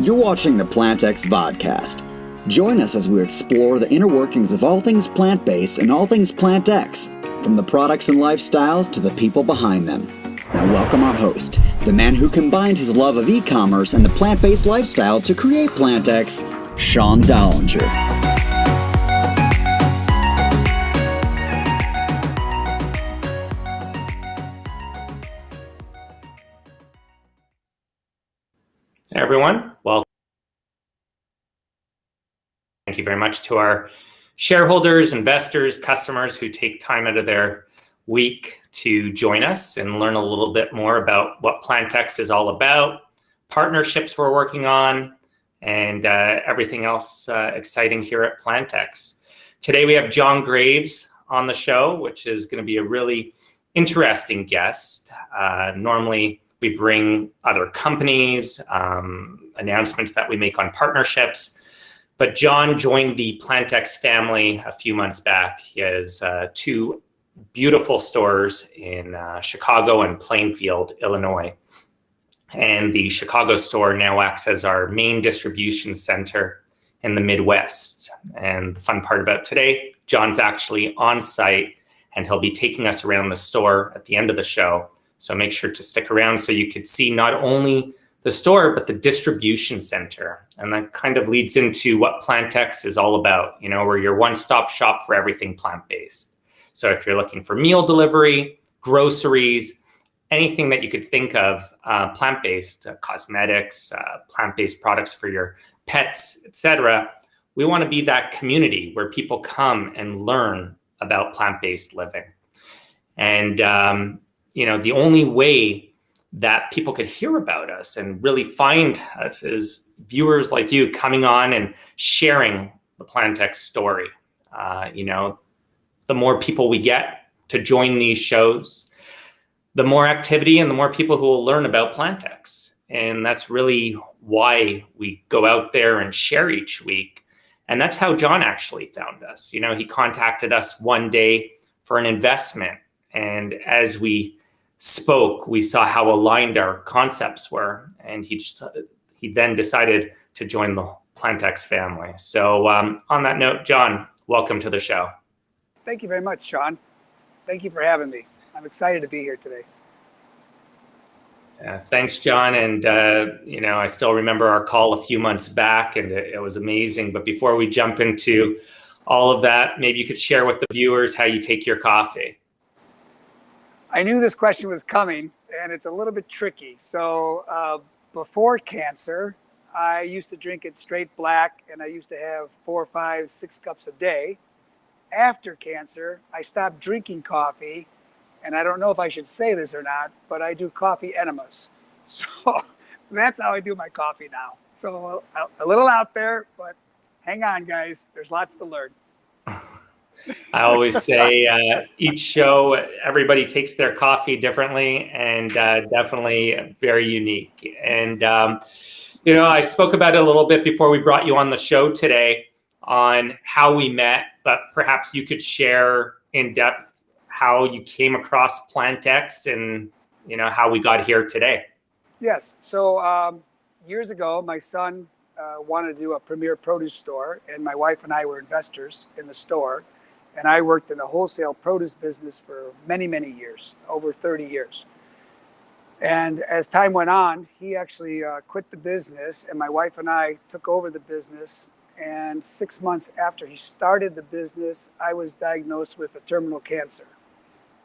You're watching the PlantX vodcast. Join us as we explore the inner workings of all things plant-based and all things PlantX, from the products and lifestyles to the people behind them. Now welcome our host, the man who combined his love of e-commerce and the plant-based lifestyle to create PlantX, Sean Dollinger. Hey everyone, welcome. Thank you very much to our shareholders, investors, customers who take time out of their week to join us and learn a little bit more about what PlantX is all about, partnerships we're working on, and everything else exciting here at PlantX. Today we have John Graves on the show, which is going to be a really interesting guest. Normally we bring other companies, announcements that we make on partnerships. But John joined the PlantX family a few months back. He has two beautiful stores in Chicago and Plainfield, Illinois. And the Chicago store now acts as our main distribution center in the Midwest. And the fun part about today, John's actually on site and he'll be taking us around the store at the end of the show. So make sure to stick around so you could see not only the store, but the distribution center. And that kind of leads into what PlantX is all about. You know, we're your one-stop shop for everything plant-based. So if you're looking for meal delivery, groceries, anything that you could think of plant-based, cosmetics, plant-based products for your pets, etc., we want to be that community where people come and learn about plant-based living. And, you know, the only way that people could hear about us and really find us is viewers like you coming on and sharing the PlantX story. You know, the more people we get to join these shows, the more activity and the more people who will learn about PlantX. And that's really why we go out there and share each week. And that's how John actually found us. You know, he contacted us one day for an investment. And as we spoke, we saw how aligned our concepts were, and he then decided to join the PlantX family. So on that note, John, welcome to the show. Thank you very much, Sean. Thank you for having me. I'm excited to be here today. Thanks, John. And, you know, I still remember our call a few months back, and it was amazing. But before we jump into all of that, maybe you could share with the viewers how you take your coffee. I knew this question was coming, and it's a little bit tricky. So before cancer, I used to drink it straight black, and I used to have 4, 5, 6 cups a day. After cancer, I stopped drinking coffee, and I don't know if I should say this or not, but I do coffee enemas. So that's how I do my coffee now. So a little out there, but hang on, guys. There's lots to learn. I always say each show, everybody takes their coffee differently and definitely very unique. And, you know, I spoke about it a little bit before we brought you on the show today on how we met, but perhaps you could share in depth how you came across PlantX and, you know, how we got here today. Yes. So years ago, my son wanted to do a premier produce store, and my wife and I were investors in the store. And I worked in the wholesale produce business for many, many years, over 30 years. And as time went on, he actually quit the business, and my wife and I took over the business. And 6 months after he started the business, I was diagnosed with a terminal cancer.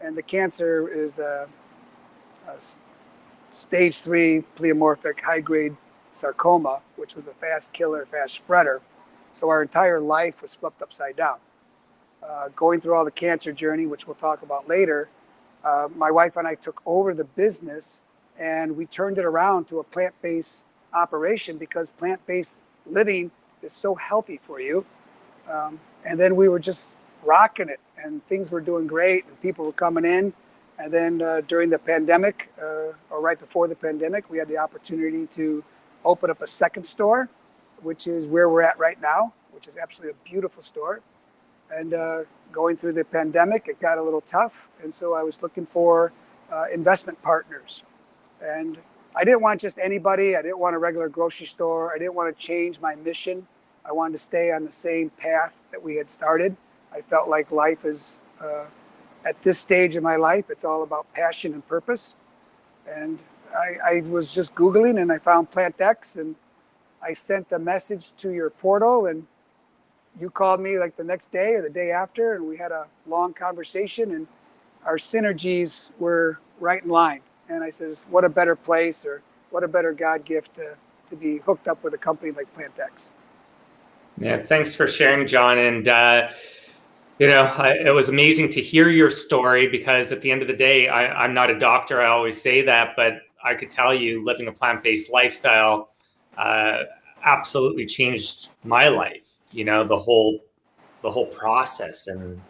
And the cancer is a stage 3 pleomorphic high-grade sarcoma, which was a fast killer, fast spreader. So our entire life was flipped upside down. Going through all the cancer journey, which we'll talk about later, my wife and I took over the business, and we turned it around to a plant-based operation because plant-based living is so healthy for you. And then we were just rocking it, and things were doing great, and people were coming in. And then during the pandemic, or right before the pandemic, we had the opportunity to open up a second store, which is where we're at right now, which is absolutely a beautiful store. And going through the pandemic, it got a little tough. And so I was looking for investment partners. And I didn't want just anybody. I didn't want a regular grocery store. I didn't want to change my mission. I wanted to stay on the same path that we had started. I felt like life is, at this stage of my life, it's all about passion and purpose. And I was just Googling and I found PlantX, and I sent a message to your portal, and you called me like the next day or the day after, and we had a long conversation, and our synergies were right in line. And I said, what a better place, or what a better God gift to be hooked up with a company like PlantX. Yeah, thanks for sharing, John. And, it was amazing to hear your story, because at the end of the day, I'm not a doctor. I always say that, but I could tell you living a plant-based lifestyle absolutely changed my life. The whole process, and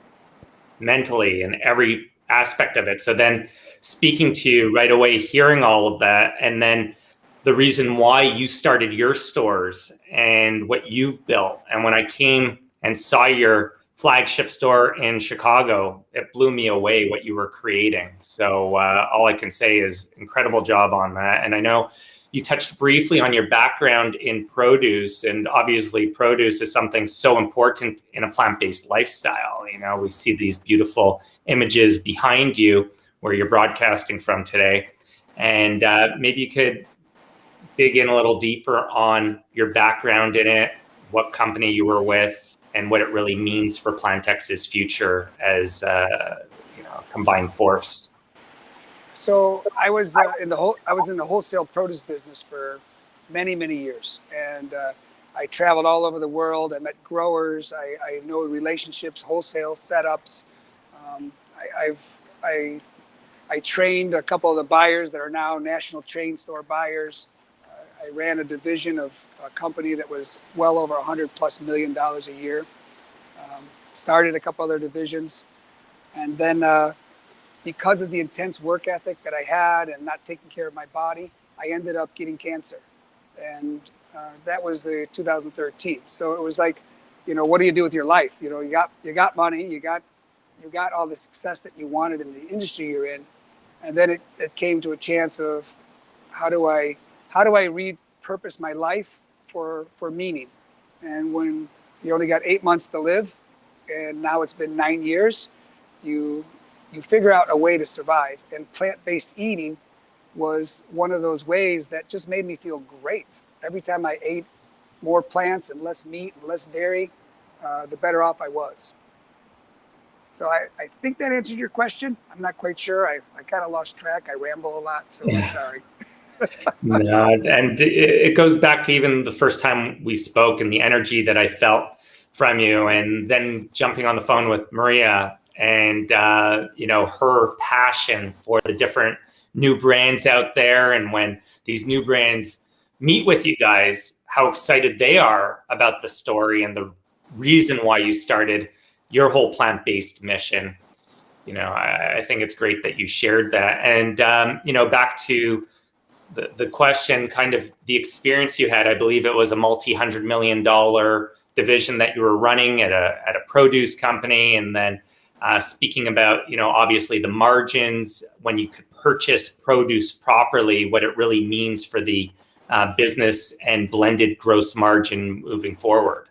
mentally, and every aspect of it. So then speaking to you right away, hearing all of that, and then the reason why you started your stores and what you've built. And when I came and saw your flagship store in Chicago, it blew me away what you were creating. So all I can say is incredible job on that. And I know you touched briefly on your background in produce, and obviously produce is something so important in a plant-based lifestyle. We see these beautiful images behind you where you're broadcasting from today. And maybe you could dig in a little deeper on your background in it, what company you were with, and what it really means for PlantX's future as a combined force. So I was in the wholesale produce business for many, many years, and I traveled all over the world. I met growers. I know relationships, wholesale setups. I trained a couple of the buyers that are now national chain store buyers. I ran a division of a company that was well over $100+ million a year. Started a couple other divisions, and then because of the intense work ethic that I had and not taking care of my body, I ended up getting cancer, and that was the 2013. So it was like, what do you do with your life? You got money, you got all the success that you wanted in the industry you're in, and then it came to a chance of how do I repurpose my life for meaning? And when you only got 8 months to live, and now it's been 9 years, you figure out a way to survive. And plant-based eating was one of those ways that just made me feel great. Every time I ate more plants and less meat and less dairy, the better off I was. So I think that answered your question. I'm not quite sure. I kind of lost track. I ramble a lot, so I'm sorry. No, and it goes back to even the first time we spoke and the energy that I felt from you, and then jumping on the phone with Maria and her passion for the different new brands out there, and when these new brands meet with you guys, how excited they are about the story and the reason why you started your whole plant-based mission. I think it's great that you shared that. And back to the question, kind of the experience you had. I believe it was a multi-$100 million division that you were running at a produce company, and then speaking about obviously the margins when you could purchase produce properly, what it really means for the business and blended gross margin moving forward.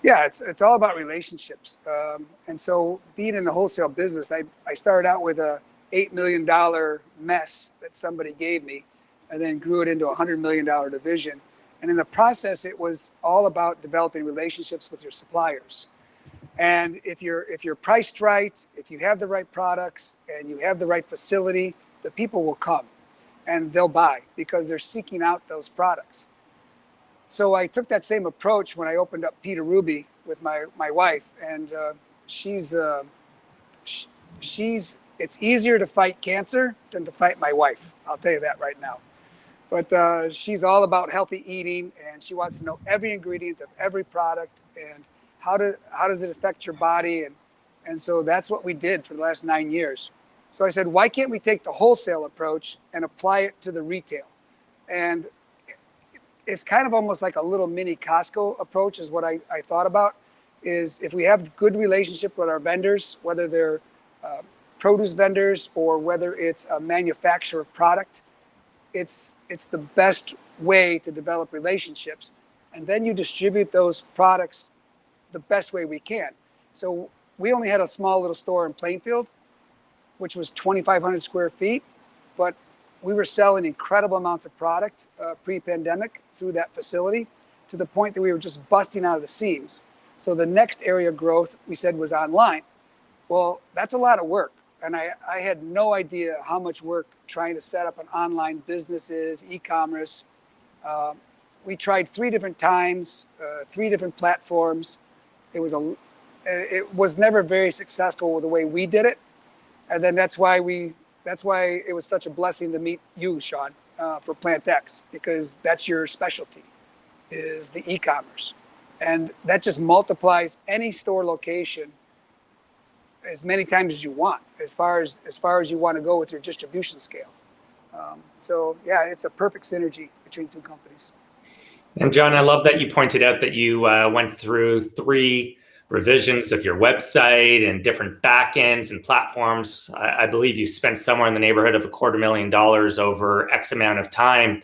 Yeah, it's all about relationships. And so being in the wholesale business, I started out with a $8 million mess that somebody gave me, and then grew it into a $100 million division. And in the process, it was all about developing relationships with your suppliers. And if you're priced right, if you have the right products and you have the right facility, the people will come and they'll buy because they're seeking out those products. So I took that same approach when I opened up Peter Rubi with my wife, and it's easier to fight cancer than to fight my wife. I'll tell you that right now. But she's all about healthy eating, and she wants to know every ingredient of every product and how does it affect your body, and so that's what we did for the last 9 years. So I said, why can't we take the wholesale approach and apply it to the retail? And it's kind of almost like a little mini Costco approach is what I thought about, is if we have good relationship with our vendors, whether they're produce vendors or whether it's a manufacturer product, it's the best way to develop relationships, and then you distribute those products the best way we can. So we only had a small little store in Plainfield, which was 2,500 square feet, but we were selling incredible amounts of product pre-pandemic through that facility, to the point that we were just busting out of the seams. So the next area of growth we said was online. Well, that's a lot of work. And I had no idea how much work trying to set up an online businesses, e-commerce. We tried 3 different times, 3 different platforms. It was never very successful with the way we did it. And then that's why it was such a blessing to meet you, Sean, for PlantX, because that's your specialty, is the e-commerce. And that just multiplies any store location as many times as you want, as far as you want to go with your distribution scale. So yeah, it's a perfect synergy between 2 companies. And John, I love that you pointed out that you went through 3 revisions of your website and different backends and platforms. I believe you spent somewhere in the neighborhood of $250,000 over X amount of time,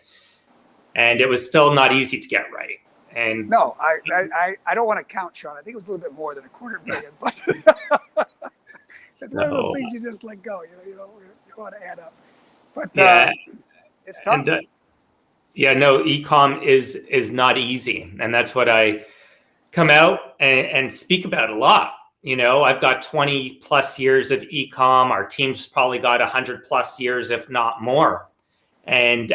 and it was still not easy to get right. And no, I don't want to count, Sean. I think it was a little bit more than $250,000, but it's one of those things you just let go. You want to add up, but it's tough. And, e-com is not easy, and that's what I come out and speak about a lot. I've got 20 plus years of e-com. Our team's probably got 100 plus years, if not more. And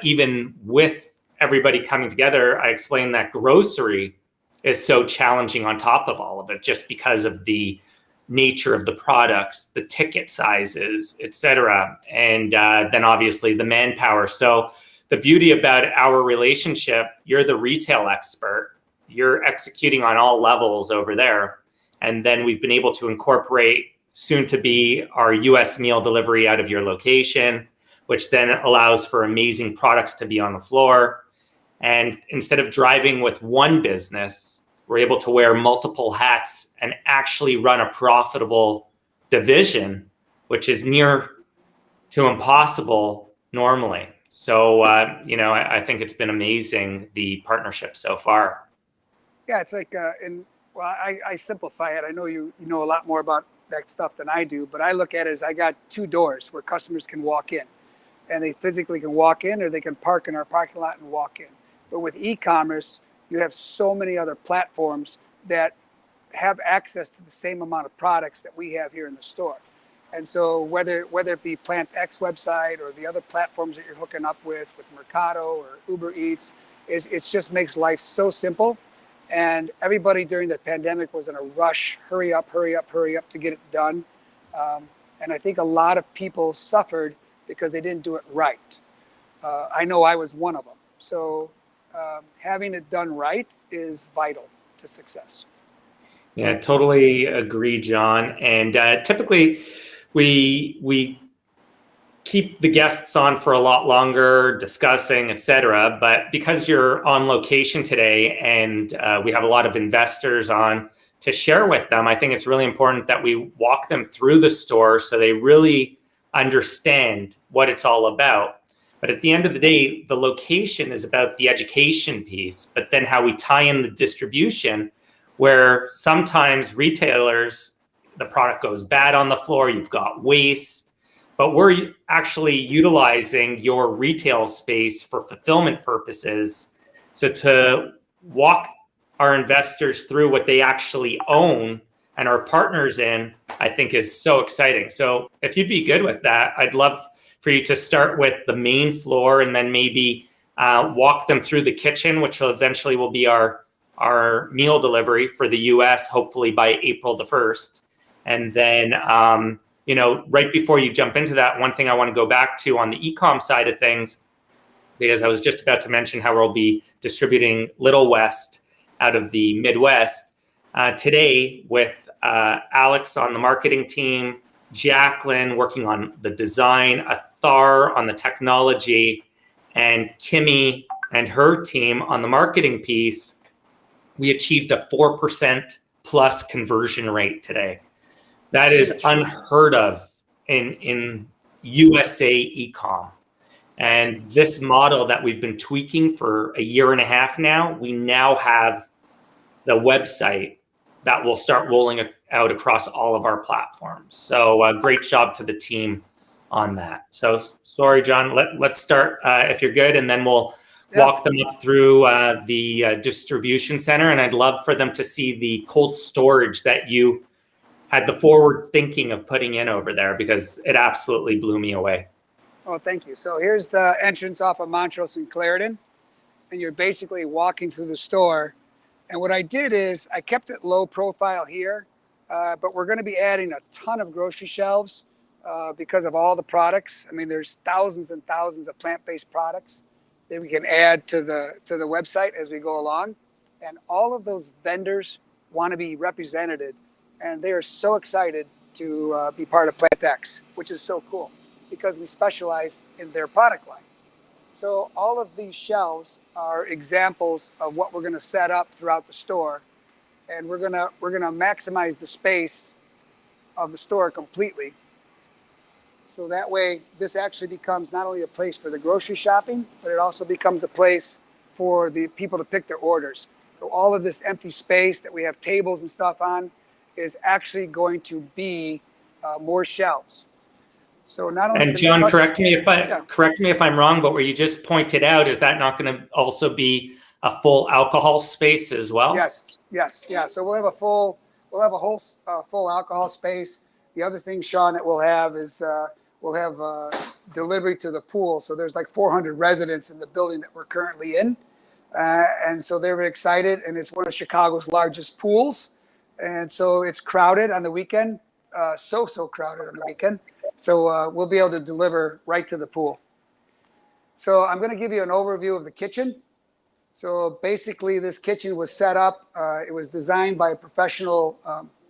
even with everybody coming together, I explained that grocery is so challenging on top of all of it, just because of the nature of the products, the ticket sizes, et cetera. And then obviously the manpower. So the beauty about our relationship, you're the retail expert, you're executing on all levels over there. And then we've been able to incorporate soon to be our US meal delivery out of your location, which then allows for amazing products to be on the floor. And instead of driving with one business, we're able to wear multiple hats and actually run a profitable division, which is near to impossible normally. So, I think it's been amazing, the partnership so far. Yeah, it's like, I simplify it. I know you know a lot more about that stuff than I do, but I look at it as I got 2 doors where customers can walk in, and they physically can walk in, or they can park in our parking lot and walk in. But with e-commerce, you have so many other platforms that have access to the same amount of products that we have here in the store. And so whether it be PlantX website or the other platforms that you're hooking up with Mercado or Uber Eats, it just makes life so simple. And everybody during the pandemic was in a rush, hurry up to get it done. And I think a lot of people suffered because they didn't do it right. I know I was one of them. So having it done right is vital to success. Yeah, totally agree, John. And typically we keep the guests on for a lot longer, discussing, et cetera. But because you're on location today and we have a lot of investors on to share with them, I think it's really important that we walk them through the store so they really understand what it's all about. But at the end of the day, the location is about the education piece, but then how we tie in the distribution, where sometimes retailers, the product goes bad on the floor, you've got waste, but we're actually utilizing your retail space for fulfillment purposes. So to walk our investors through what they actually own and our partners in, I think is so exciting. So if you'd be good with that, I'd love for you to start with the main floor and then maybe walk them through the kitchen, which will eventually will be our meal delivery for the US, hopefully by April the 1st. And then, right before you jump into that, one thing I want to go back to on the e-com side of things, because I was just about to mention how we'll be distributing Little West out of the Midwest today with Alex on the marketing team, Jacqueline working on the design, Athar on the technology, and Kimmy and her team on the marketing piece. We achieved a 4% plus conversion rate today. That is unheard of in USA e-com. And this model that we've been tweaking for a year and a half now, we now have the website that will start rolling out across all of our platforms. So great job to the team on that. So sorry, John, let's start if you're good, and then we'll walk them up through the distribution center. And I'd love for them to see the cold storage that you had the forward thinking of putting in over there, because it absolutely blew me away. Oh, thank you. So here's the entrance off of Montrose and Clarendon, and you're basically walking through the store. And what I did is I kept it low profile here, but we're going to be adding a ton of grocery shelves because of all the products. I mean, there's thousands and thousands of plant-based products that we can add to the website as we go along. And all of those vendors want to be represented, and they are so excited to be part of PlantX, which is so cool because we specialize in their product line. So all of these shelves are examples of what we're going to set up throughout the store, and we're going to maximize the space of the store completely. So that way, this actually becomes not only a place for the grocery shopping, but it also becomes a place for the people to pick their orders. So all of this empty space that we have tables and stuff on is actually going to be more shelves. So not only. And John, correct me if I'm wrong, but what you just pointed out, is that not going to also be a full alcohol space as well? Yes. So we'll have a whole full alcohol space. The other thing, Sean, that we'll have is we'll have delivery to the pool. So there's like 400 residents in the building that we're currently in, and so they're very excited. And it's one of Chicago's largest pools, and so it's crowded on the weekend. So crowded on the weekend. So we'll be able to deliver right to the pool. So I'm going to give you an overview of the kitchen. So basically, this kitchen was set up. It was designed by a professional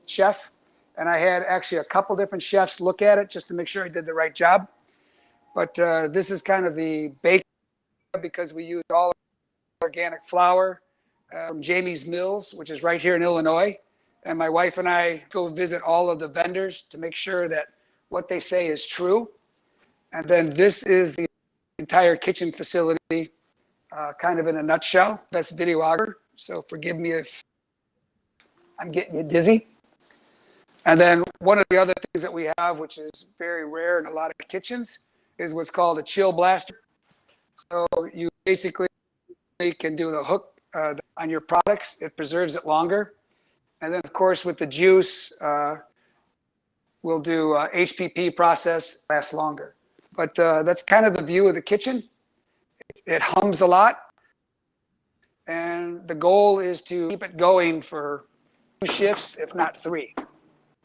chef. And I had actually a couple different chefs look at it just to make sure I did the right job. But this is kind of the bake, because we use all organic flour from Jamie's Mills, which is right here in Illinois. And my wife and I go visit all of the vendors to make sure that what they say is true. And then this is the entire kitchen facility, kind of in a nutshell. Best videographer, so forgive me if I'm getting you dizzy. And then one of the other things that we have, which is very rare in a lot of kitchens, is what's called a chill blaster. So you basically can do the hook on your products. It preserves it longer. And then, of course, with the juice, we'll do HPP process, lasts longer. But that's kind of the view of the kitchen. It hums a lot. And the goal is to keep it going for 2 shifts, if not 3.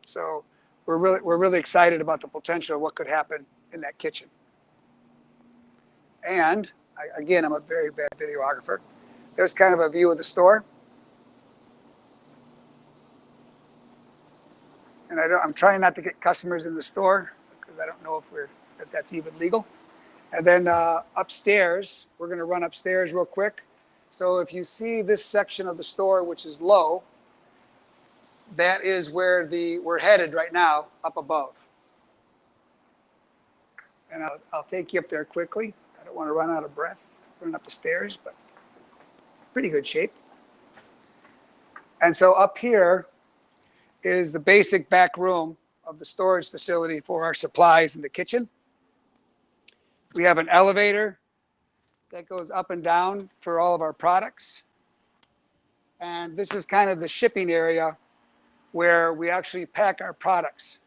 So we're really excited about the potential of what could happen in that kitchen. And again, I'm a very bad videographer. There's kind of a view of the store. And I'm trying not to get customers in the store because I don't know if that's even legal. And then upstairs, we're going to run upstairs real quick. So if you see this section of the store, which is low, that is where we're headed right now, up above. And I'll take you up there quickly. I don't want to run out of breath running up the stairs, but pretty good shape. And so up here is the basic back room of the storage facility for our supplies in the kitchen. We have an elevator that goes up and down for all of our products. And this is kind of the shipping area where we actually pack our products.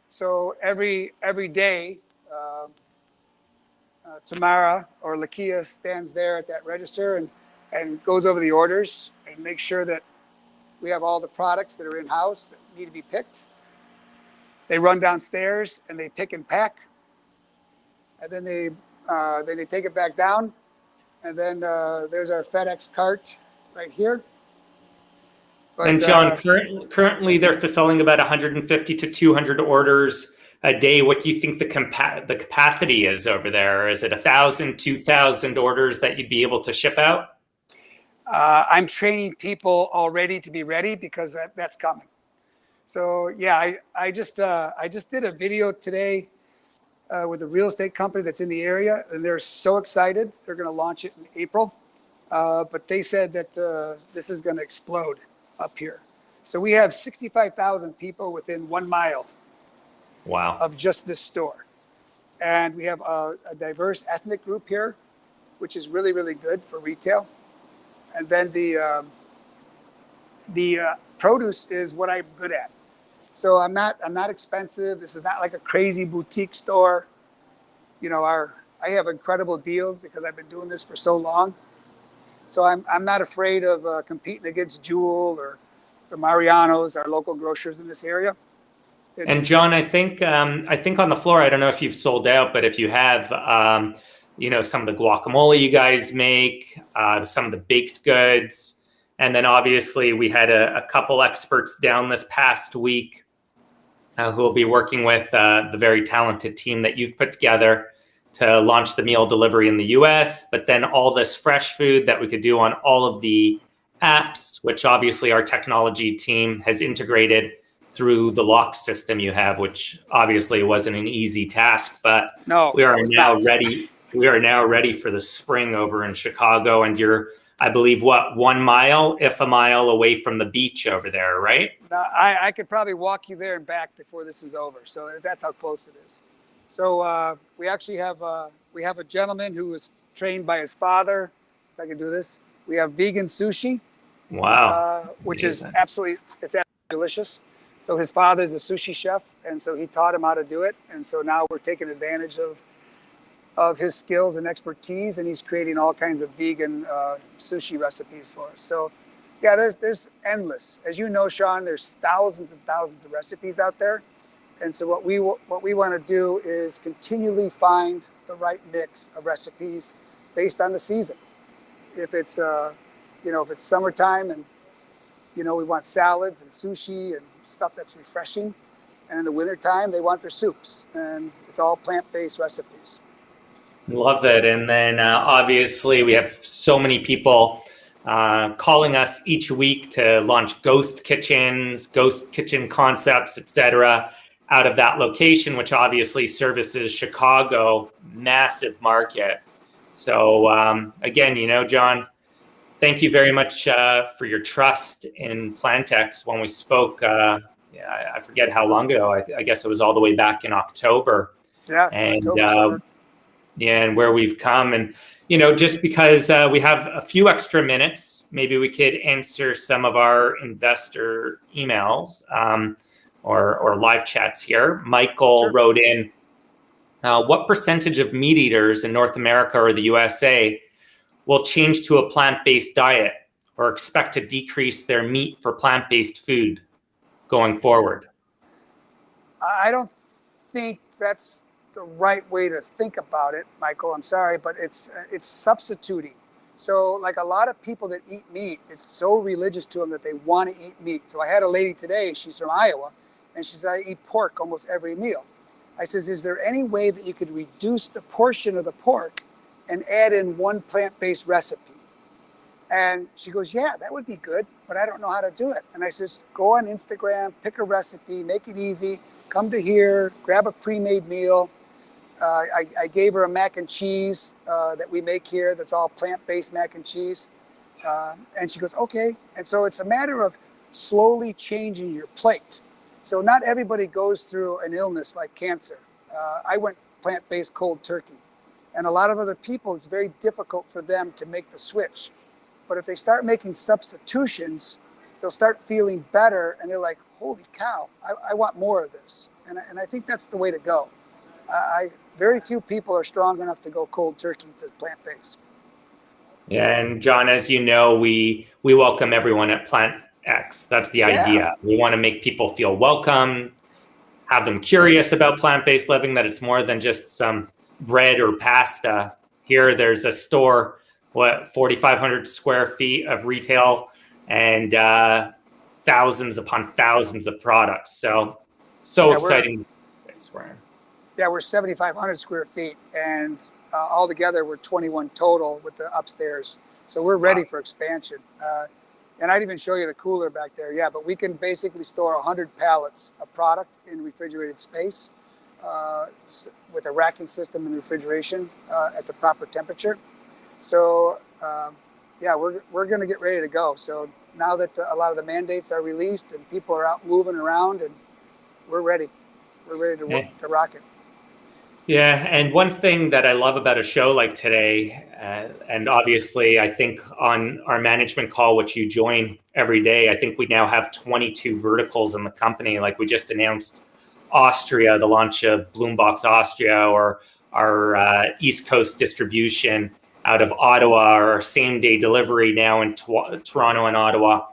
So every day, Tamara or Lakia stands there at that register and goes over the orders and makes sure that we have all the products that are in-house that need to be picked. They run downstairs and they pick and pack. And then they take it back down. And then there's our FedEx cart right here. But, and John, currently they're fulfilling about 150 to 200 orders a day. What do you think the capacity is over there? Is it 1,000, 2,000 orders that you'd be able to ship out? I'm training people already to be ready because that's coming. So yeah, I just did a video today with a real estate company that's in the area, and they're so excited. They're going to launch it in April. But they said that this is going to explode up here. So we have 65,000 people within 1 mile Wow. of just this store. And we have a diverse ethnic group here, which is really, really good for retail. And then the produce is what I'm good at. So I'm not expensive. This is not like a crazy boutique store. You know, I have incredible deals because I've been doing this for so long. So I'm not afraid of competing against Jewel or the Mariano's, our local grocers in this area. And John, I think on the floor, I don't know if you've sold out, but if you have, some of the guacamole you guys make, some of the baked goods, and then obviously we had a couple experts down this past week who will be working with the very talented team that you've put together to launch the meal delivery in the US, but then all this fresh food that we could do on all of the apps, which obviously our technology team has integrated through the lock system you have, which obviously wasn't an easy task, but no, we are now ready. We are now ready for the spring over in Chicago, and you're, I believe, 1 mile, if a mile away from the beach over there, right? I could probably walk you there and back before this is over. So that's how close it is. So we actually have a gentleman who was trained by his father. If I can do this, we have vegan sushi. Wow, which is absolutely delicious. So his father's a sushi chef, and so he taught him how to do it. And so now we're taking advantage of his skills and expertise, and he's creating all kinds of vegan sushi recipes for us. So yeah, there's endless. As you know, Sean, there's thousands and thousands of recipes out there. And so what we want to do is continually find the right mix of recipes based on the season. If it's if it's summertime and we want salads and sushi and stuff that's refreshing, and in the wintertime they want their soups, and it's all plant-based recipes. Love it. And then obviously we have so many people calling us each week to launch ghost kitchens, ghost kitchen concepts, etc., out of that location, which obviously services Chicago, massive market. So again, John, thank you very much for your trust in PlantX. When we spoke, I forget how long ago, I guess it was all the way back in October. Yeah, and October, and where we've come. And, just because we have a few extra minutes, maybe we could answer some of our investor emails or live chats here. Michael Sure. wrote in, what percentage of meat eaters in North America or the USA will change to a plant-based diet or expect to decrease their meat for plant-based food going forward? I don't think that's the right way to think about it, Michael. I'm sorry, but it's substituting. So like a lot of people that eat meat, it's so religious to them that they want to eat meat. So I had a lady today, she's from Iowa, and she said, I eat pork almost every meal. I says, is there any way that you could reduce the portion of the pork and add in one plant-based recipe? And she goes, yeah, that would be good, but I don't know how to do it. And I says, go on Instagram, pick a recipe, make it easy, come to here, grab a pre-made meal. I gave her a mac and cheese that we make here that's all plant-based mac and cheese. And she goes, okay. And so it's a matter of slowly changing your plate. So not everybody goes through an illness like cancer. I went plant-based cold turkey. And a lot of other people, it's very difficult for them to make the switch. But if they start making substitutions, they'll start feeling better, and they're like, holy cow, I want more of this. And I think that's the way to go. Very few people are strong enough to go cold turkey to plant-based. Yeah, and John, as you know, we welcome everyone at PlantX. That's the idea. We want to make people feel welcome, have them curious about plant-based living, that it's more than just some bread or pasta. Here, there's a store, 4,500 square feet of retail and thousands upon thousands of products. So exciting. Yeah, we're 7,500 square feet, and altogether we're 21 total with the upstairs. So we're ready for expansion. And I'd even show you the cooler back there. Yeah, but we can basically store 100 pallets of product in refrigerated space. with a racking system and refrigeration at the proper temperature. So yeah, we're going to get ready to go. So now that a lot of the mandates are released and people are out moving around, and we're ready. We're ready to work, to rock it. Yeah, and one thing that I love about a show like today, and obviously I think on our management call, which you join every day, I think we now have 22 verticals in the company. Like we just announced Austria, the launch of Bloombox Austria, or our East Coast distribution out of Ottawa, or same day delivery now in Toronto and Ottawa.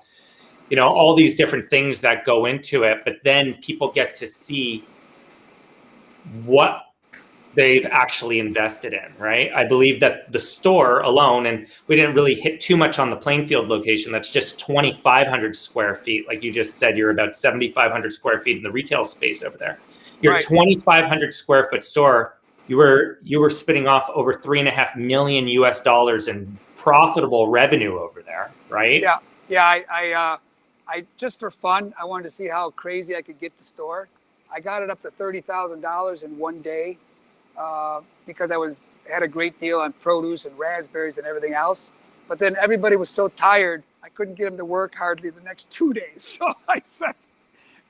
You know, all these different things that go into it, but then people get to see what they've actually invested in, right? I believe that the store alone, and we didn't really hit too much on the Plainfield location, that's just 2,500 square feet. Like you just said, you're about 7,500 square feet in the retail space over there. Your Right. 2,500 square foot store, you were spitting off over $3.5 million in profitable revenue over there, right? Yeah. I just for fun, I wanted to see how crazy I could get the store. I got it up to $30,000 in one day. Because I had a great deal on produce and raspberries and everything else. But then everybody was so tired, I couldn't get them to work hardly the next 2 days. So I said,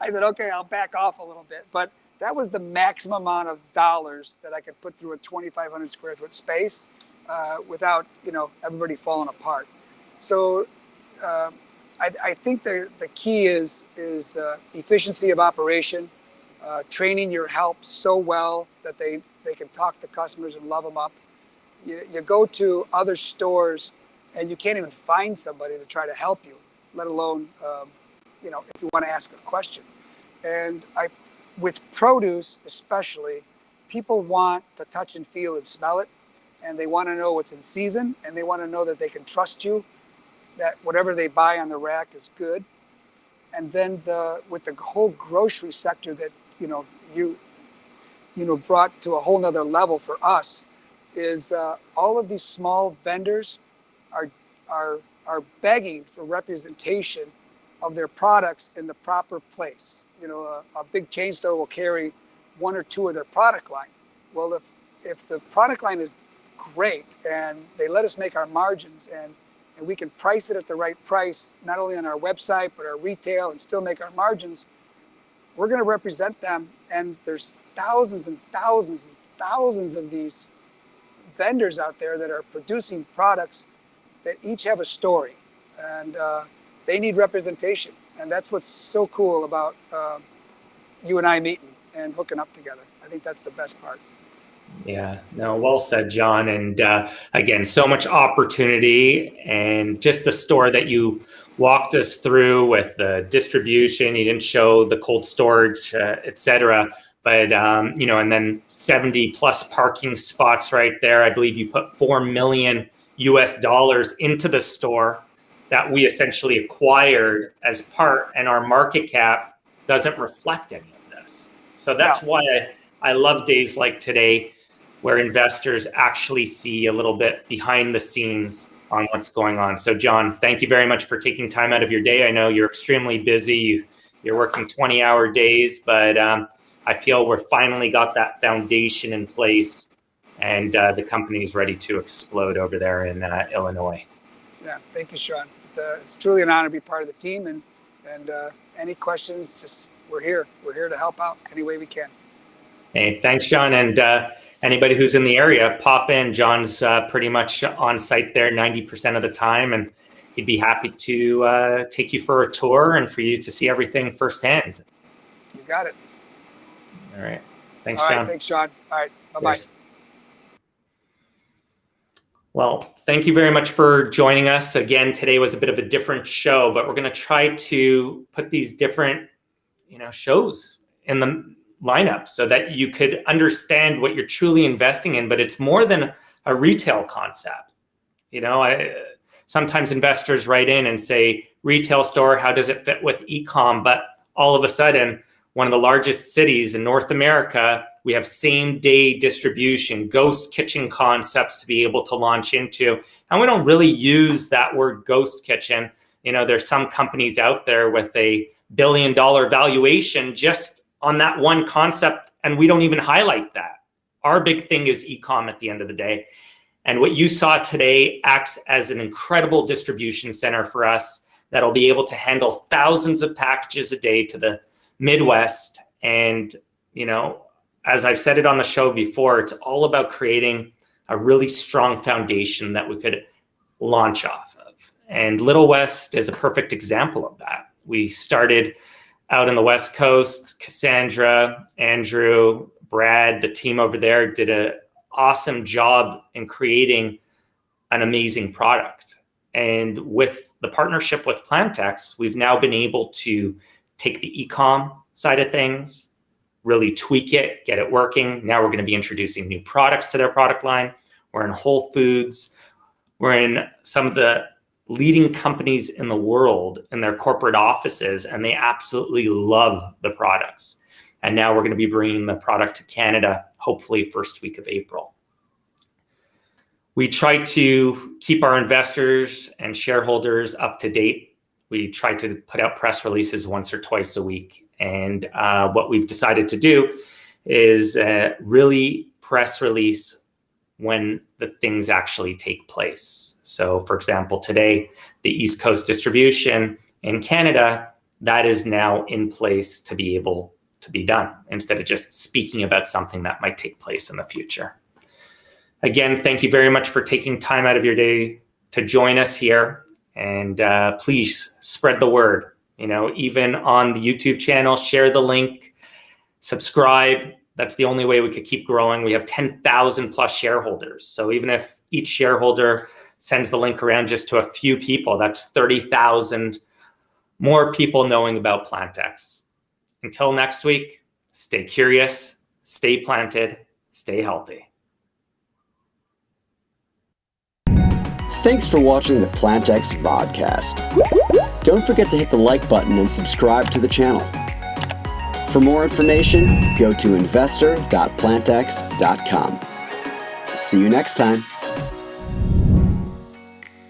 okay, I'll back off a little bit. But that was the maximum amount of dollars that I could put through a 2,500 square foot space without, everybody falling apart. So I think the key is efficiency of operation, training your help so well that they can talk to customers and love them up. You go to other stores and you can't even find somebody to try to help you, let alone, if you want to ask a question. And with produce especially, people want to touch and feel and smell it, and they want to know what's in season, and they want to know that they can trust you, that whatever they buy on the rack is good. And then with the whole grocery sector that, you brought to a whole nother level for us is all of these small vendors are begging for representation of their products in the proper place. A big chain store will carry one or two of their product line. Well, if the product line is great and they let us make our margins and we can price it at the right price, not only on our website, but our retail, and still make our margins, we're going to represent them. And there's thousands and thousands and thousands of these vendors out there that are producing products that each have a story, and they need representation. And that's what's so cool about you and I meeting and hooking up together. I think that's the best part. Yeah, no, well said, John. And again, so much opportunity, and just the store that you walked us through with the distribution. You didn't show the cold storage, et cetera, but and then 70 plus parking spots right there. I believe you put $4 million into the store that we essentially acquired as part, and our market cap doesn't reflect any of this. So that's why I love days like today, where investors actually see a little bit behind the scenes on what's going on. So John, thank you very much for taking time out of your day. I know you're extremely busy. You're working 20-hour days, but I feel we're finally got that foundation in place, and the company's ready to explode over there in Illinois. Yeah, thank you, Sean. It's truly an honor to be part of the team, and any questions, just we're here. We're here to help out any way we can. Hey, thanks, John. And anybody who's in the area, pop in. John's pretty much on site there 90% of the time, and he'd be happy to take you for a tour and for you to see everything firsthand. You got it. All right. Thanks, All right, John. thanks, Sean. All right. Bye-bye. Cheers. Well, thank you very much for joining us. Again, today was a bit of a different show, but we're going to try to put these different, shows in the lineup so that you could understand what you're truly investing in. But it's more than a retail concept. Sometimes investors write in and say, retail store, how does it fit with e-com? But all of a sudden, one of the largest cities in North America, we have same day distribution, ghost kitchen concepts to be able to launch into. And we don't really use that word ghost kitchen. There's some companies out there with $1 billion valuation just on that one concept And we don't even highlight that. Our big thing is e-com at the end of the day. And what you saw today acts as an incredible distribution center for us that'll be able to handle thousands of packages a day to the Midwest. And, as I've said it on the show before, it's all about creating a really strong foundation that we could launch off of. And Little West is a perfect example of that. We started out in the West Coast. Cassandra, Andrew, Brad, the team over there did an awesome job in creating an amazing product. And with the partnership with PlantX, we've now been able to take the e-com side of things, really tweak it, get it working. Now we're going to be introducing new products to their product line. We're in Whole Foods. We're in some of the leading companies in the world in their corporate offices, and they absolutely love the products. And now we're going to be bringing the product to Canada, hopefully first week of April. We try to keep our investors and shareholders up to date. We try to put out press releases once or twice a week. And what we've decided to do is really press release when the things actually take place. So for example, today, the East Coast distribution in Canada, that is now in place to be able to be done instead of just speaking about something that might take place in the future. Again, thank you very much for taking time out of your day to join us here. And please spread the word, even on the YouTube channel, share the link, subscribe. That's the only way we could keep growing. We have 10,000 plus shareholders. So even if each shareholder sends the link around just to a few people, that's 30,000 more people knowing about PlantX. Until next week, stay curious, stay planted, stay healthy. Thanks for watching the PlantX podcast. Don't forget to hit the like button and subscribe to the channel. For more information, go to investor.plantx.com. See you next time.